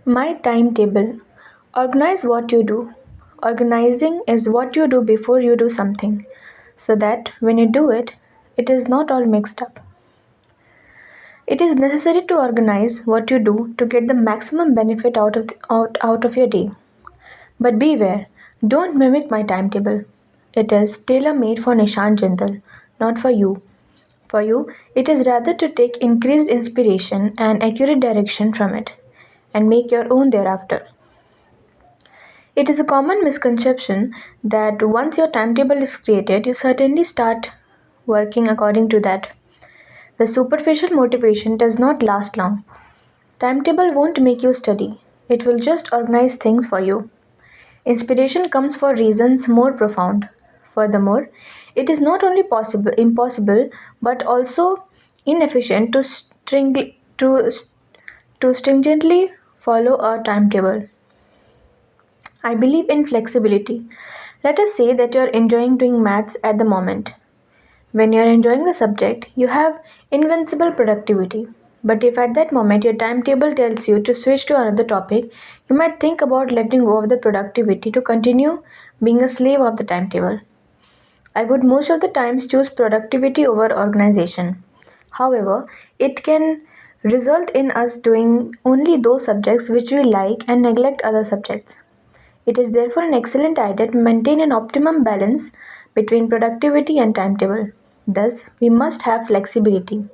My timetable. Organize what you do. Organizing is what you do before you do something, so that when you do it, it is not all mixed up. It is necessary to organize what you do to get the maximum benefit out of your day. But beware, don't mimic my timetable. It is tailor made for Nishant Jindal, not for you. For you, it is rather to take increased inspiration and accurate direction from it and make your own thereafter. It is a common misconception that once your timetable is created, you certainly start working according to that. The superficial motivation does not last long. Timetable won't make you study, it will just organize things for you. Inspiration comes for reasons more profound. Furthermore, it is not only impossible but also inefficient to, to stringently follow a timetable. I believe in flexibility. Let us say that you are enjoying doing maths at the moment. When you are enjoying the subject, you have invincible productivity. But if at that moment your timetable tells you to switch to another topic, you might think about letting go of the productivity to continue being a slave of the timetable. I would most of the times choose productivity over organization. However, it can result in us doing only those subjects which we like and neglect other subjects. It is therefore an excellent idea to maintain an optimum balance between productivity and timetable. Thus, we must have flexibility.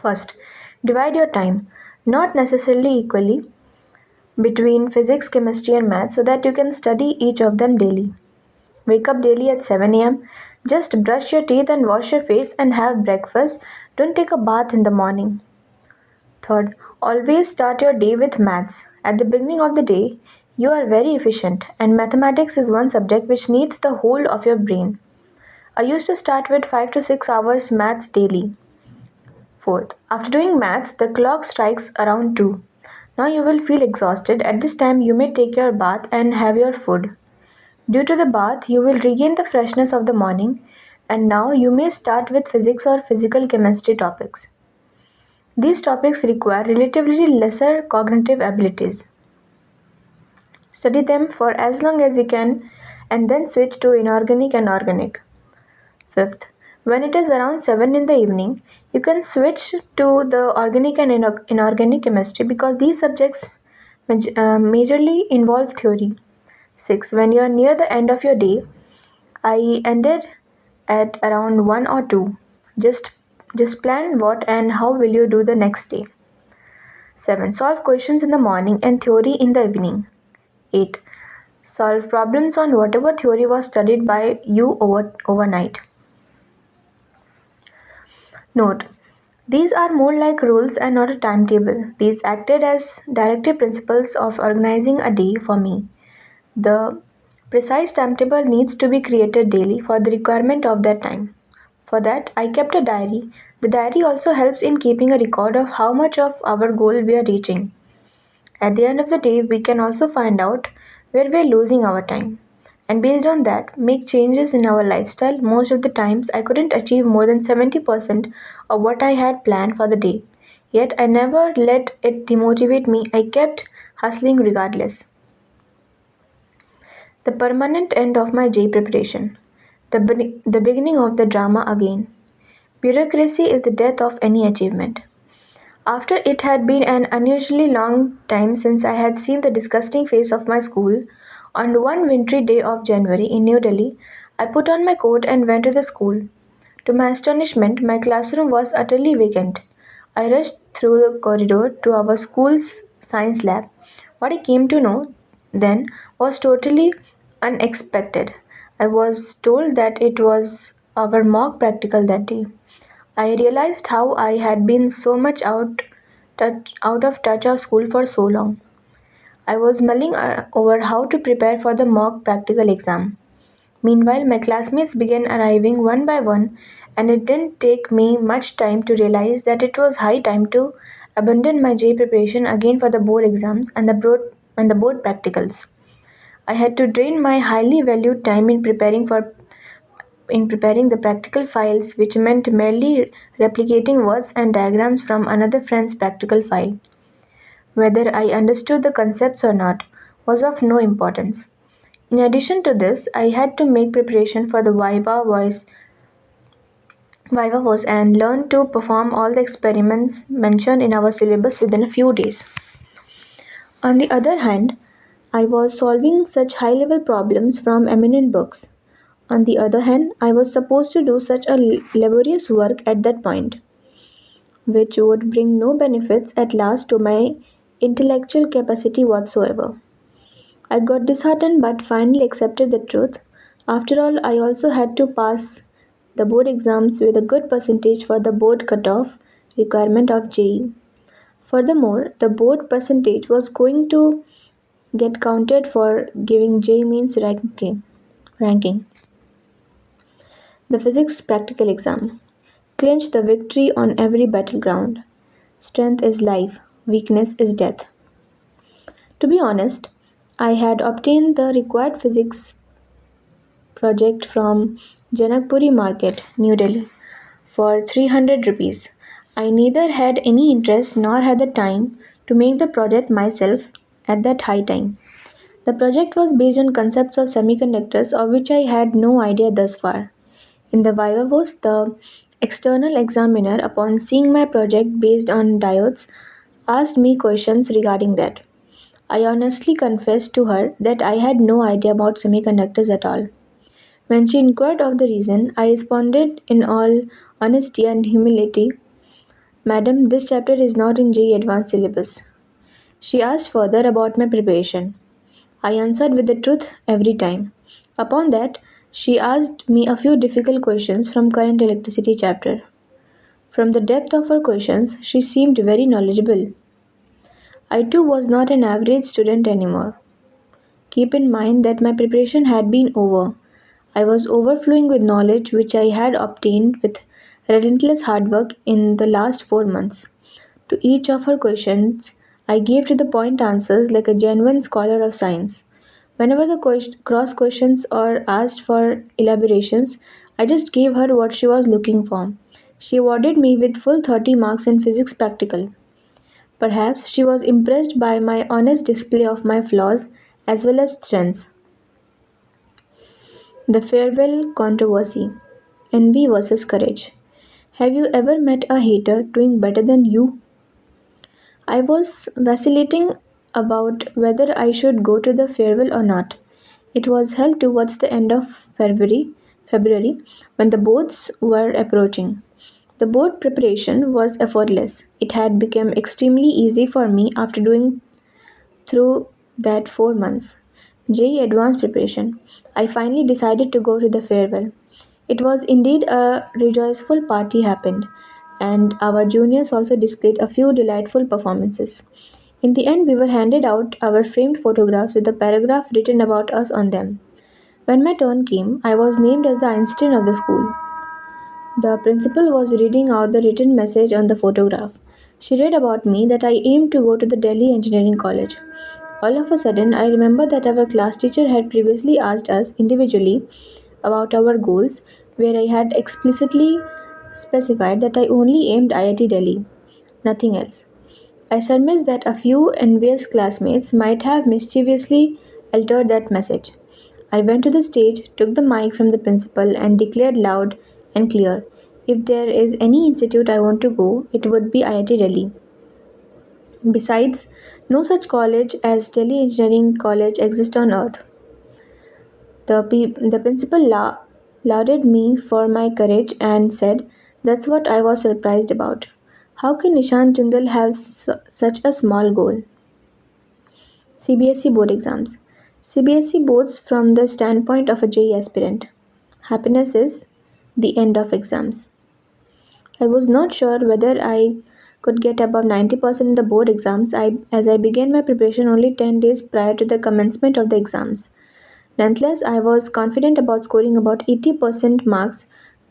First, divide your time, not necessarily equally, between physics, chemistry, and math so that you can study each of them daily. Wake up daily at 7 am, just brush your teeth and wash your face and have breakfast. Don't take a bath in the morning. Third, always start your day with maths. At the beginning of the day, you are very efficient, and mathematics is one subject which needs the whole of your brain. I used to start with 5 to 6 hours maths daily. Fourth, after doing maths, the clock strikes around 2. Now you will feel exhausted. At this time, you may take your bath and have your food. Due to the bath, you will regain the freshness of the morning, and now you may start with physics or physical chemistry topics. These topics require relatively lesser cognitive abilities. Study them for as long as you can and then switch to inorganic and organic. Fifth, when it is around 7 in the evening, you can switch to the organic and inorganic chemistry because these subjects majorly involve theory. Sixth, when you are near the end of your day, I ended at around 1 or 2. Just just plan what and how will you do the next day. 7. Solve questions in the morning and theory in the evening. 8. Solve problems on whatever theory was studied by you overnight. Note: these are more like rules and not a timetable. These acted as directive principles of organizing a day for me. The precise timetable needs to be created daily for the requirement of that time. For that, I kept a diary. The diary also helps in keeping a record of how much of our goal we are reaching. At the end of the day, we can also find out where we are losing our time. And based on that, make changes in our lifestyle. Most of the times, I couldn't achieve more than 70% of what I had planned for the day. Yet, I never let it demotivate me. I kept hustling regardless. The permanent end of my J preparation. The beginning of the drama again. Bureaucracy is the death of any achievement. After it had been an unusually long time since I had seen the disgusting face of my school, on one wintry day of January in New Delhi, I put on my coat and went to the school. To my astonishment, my classroom was utterly vacant. I rushed through the corridor to our school's science lab. What I came to know then was totally unexpected. I was told that it was our mock practical that day. I realized how I had been so much out of touch of school for so long. I was mulling over how to prepare for the mock practical exam. Meanwhile, my classmates began arriving one by one, and it didn't take me much time to realize that it was high time to abandon my J preparation again for the board exams and the board practicals. I had to drain my highly valued time in preparing the practical files, which meant merely replicating words and diagrams from another friend's practical file. Whether I understood the concepts or not was of no importance. In addition to this, I had to make preparation for the Viva was and learn to perform all the experiments mentioned in our syllabus within a few days. On the other hand, I was solving such high level problems from eminent books. On the other hand, I was supposed to do such a laborious work at that point, which would bring no benefits at last to my intellectual capacity whatsoever. I got disheartened but finally accepted the truth. After all, I also had to pass the board exams with a good percentage for the board cutoff requirement of JEE. Furthermore, the board percentage was going to get counted for giving JEE means ranking. The physics practical exam clinched the victory on every battleground. Strength is life, weakness is death. To be honest, I had obtained the required physics project from Janakpuri Market, New Delhi, for 300 rupees. I neither had any interest nor had the time to make the project myself at that high time. The project was based on concepts of semiconductors of which I had no idea thus far. In the Vivavos, the external examiner, upon seeing my project based on diodes, asked me questions regarding that. I honestly confessed to her that I had no idea about semiconductors at all. When she inquired of the reason, I responded in all honesty and humility, Madam, this chapter is not in JEE Advanced syllabus. She asked further about my preparation. I answered with the truth every time. Upon that, she asked me a few difficult questions from current electricity chapter. From the depth of her questions, she seemed very knowledgeable. I too was not an average student anymore. Keep in mind that my preparation had been over. I was overflowing with knowledge which I had obtained with relentless hard work in the last 4 months. To each of her questions, I gave to the point answers like a genuine scholar of science. Whenever the cross questions or asked for elaborations, I just gave her what she was looking for. She awarded me with full 30 marks in physics practical. Perhaps she was impressed by my honest display of my flaws as well as strengths. The farewell controversy. Envy versus courage. Have you ever met a hater doing better than you? I was vacillating about whether I should go to the farewell or not. It was held towards the end of February when the boards were approaching. The board preparation was effortless. It had become extremely easy for me after doing through that 4 months. JEE advanced preparation. I finally decided to go to the farewell. It was indeed a rejoiceful party happened, and our juniors also displayed a few delightful performances. In the end, we were handed out our framed photographs with a paragraph written about us on them. When my turn came, I was named as the Einstein of the school. The principal was reading out the written message on the photograph. She read about me that I aimed to go to the Delhi Engineering College. All of a sudden, I remember that our class teacher had previously asked us individually about our goals, where I had explicitly specified that I only aimed IIT Delhi, nothing else. I surmised that a few envious classmates might have mischievously altered that message. I went to the stage, took the mic from the principal, and declared loud and clear, if there is any institute I want to go, it would be IIT Delhi. Besides, no such college as Delhi Engineering College exists on earth. The principal lauded me for my courage and said, That's what I was surprised about. How can Nishan Jindal have such a small goal? CBSE board exams. CBSE boards from the standpoint of a JEE aspirant. Happiness is the end of exams. I was not sure whether I could get above 90% in the board exams as I began my preparation only 10 days prior to the commencement of the exams. Nonetheless, I was confident about scoring about 80% marks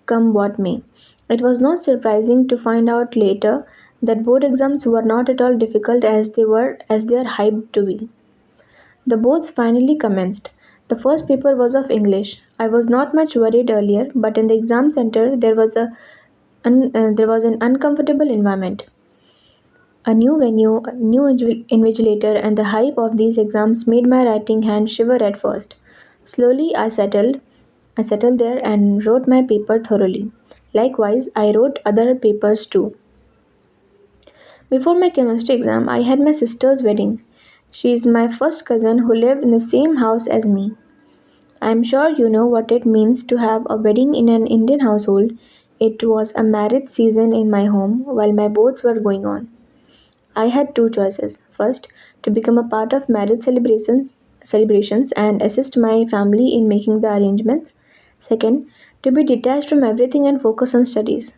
come what may. It was not surprising to find out later that board exams were not at all difficult as they are hyped to be. The boards finally commenced. The first paper was of English. I was not much worried earlier, but in the exam center there was an uncomfortable environment. A new venue, a new invigilator, and the hype of these exams made my writing hand shiver at first. Slowly, I settled there and wrote my paper thoroughly. Likewise, I wrote other papers too. Before my chemistry exam, I had my sister's wedding. She is my first cousin who lived in the same house as me. I am sure you know what it means to have a wedding in an Indian household. It was a marriage season in my home while my boards were going on. I had two choices. First, to become a part of marriage celebrations and assist my family in making the arrangements. Second, to be detached from everything and focus on studies.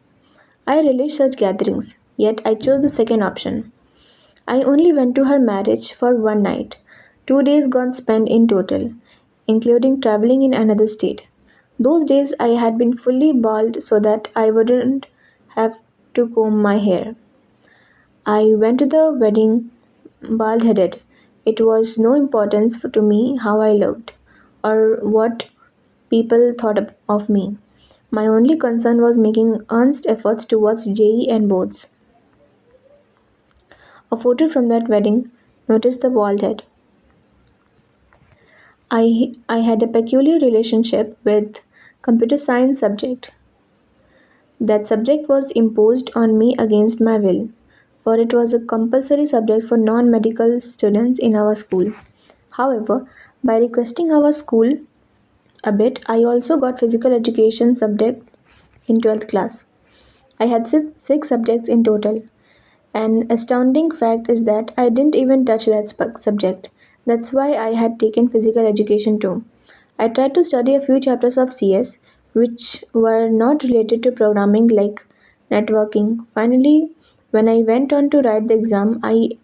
I relished such gatherings, yet I chose the second option. I only went to her marriage for one night. 2 days got spent in total, including traveling in another state. Those days I had been fully bald so that I wouldn't have to comb my hair. I went to the wedding bald headed. It was no importance to me how I looked or what people thought of me. My only concern was making earnest efforts towards JEE and boards. A photo from that wedding noticed the bald head. I had a peculiar relationship with computer science subject. That subject was imposed on me against my will, for it was a compulsory subject for non-medical students in our school. However, by requesting our school a bit, I also got physical education subject in 12th class. I had six subjects in total. An astounding fact is that I didn't even touch that subject. That's why I had taken physical education too. I tried to study a few chapters of CS which were not related to programming like networking. Finally, when I went on to write the exam, I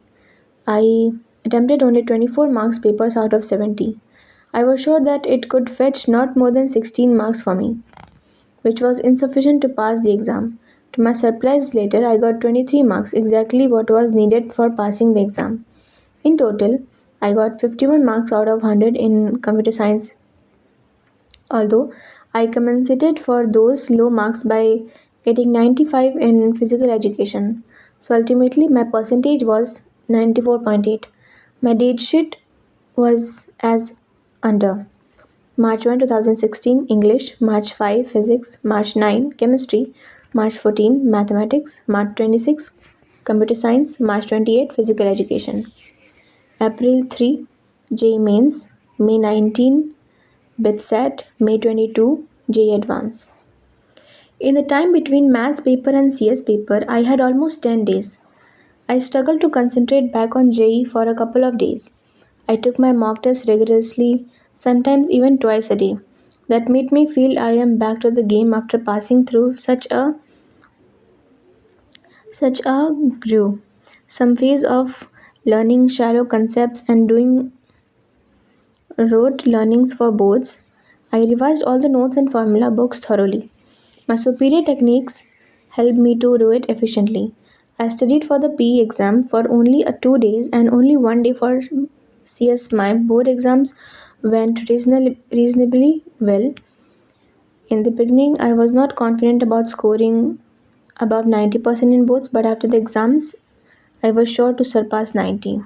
attempted only 24 marks papers out of 70. I was sure that it could fetch not more than 16 marks for me, which was insufficient to pass the exam. To my surprise, later I got 23 marks, exactly what was needed for passing the exam. In total, I got 51 marks out of 100 in computer science, although I compensated for those low marks by getting 95 in physical education. So ultimately, my percentage was 94.8. My date sheet was as under: March 1, 2016 English, March 5 Physics, March 9 Chemistry, March 14 Mathematics, March 26 Computer Science, March 28 Physical Education. April 3 JEE Mains, May 19 BitSat, May 22 JEE Advance. In the time between maths paper and CS paper, I had almost 10 days. I struggled to concentrate back on JEE for a couple of days. I took my mock test rigorously, sometimes even twice a day. That made me feel I am back to the game after passing through such a some phase of learning shallow concepts and doing rote learnings for boards. I revised all the notes and formula books thoroughly. My superior techniques helped me to do it efficiently. I studied for the PE exam for only 2 days and only one day for CS. My board exams went reasonably well. In the beginning, I was not confident about scoring above 90% in both, but after the exams, I was sure to surpass 90.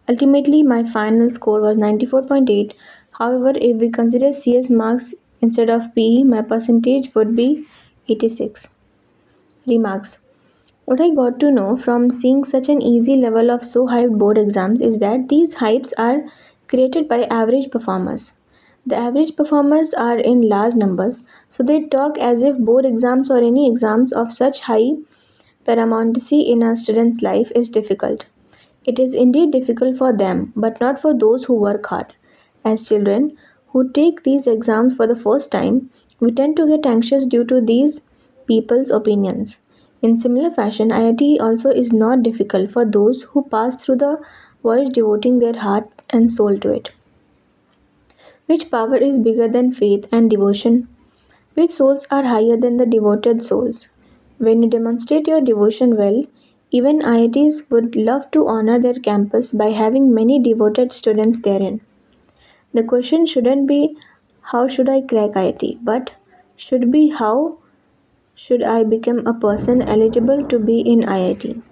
Ultimately, my final score was 94.8. However, if we consider CS marks instead of PE, my percentage would be 86. Remarks: what I got to know from seeing such an easy level of so hyped board exams is that these hypes are created by average performers. The average performers are in large numbers, so they talk as if board exams or any exams of such high paramountcy in a student's life is difficult. It is indeed difficult for them, but not for those who work hard. As children who take these exams for the first time, we tend to get anxious due to these people's opinions. In similar fashion, IIT also is not difficult for those who pass through the voice devoting their heart and soul to it. Which power is bigger than faith and devotion? Which souls are higher than the devoted souls? When you demonstrate your devotion well, even IITs would love to honor their campus by having many devoted students therein. The question shouldn't be how should I crack IIT, but should be how should I become a person eligible to be in IIT.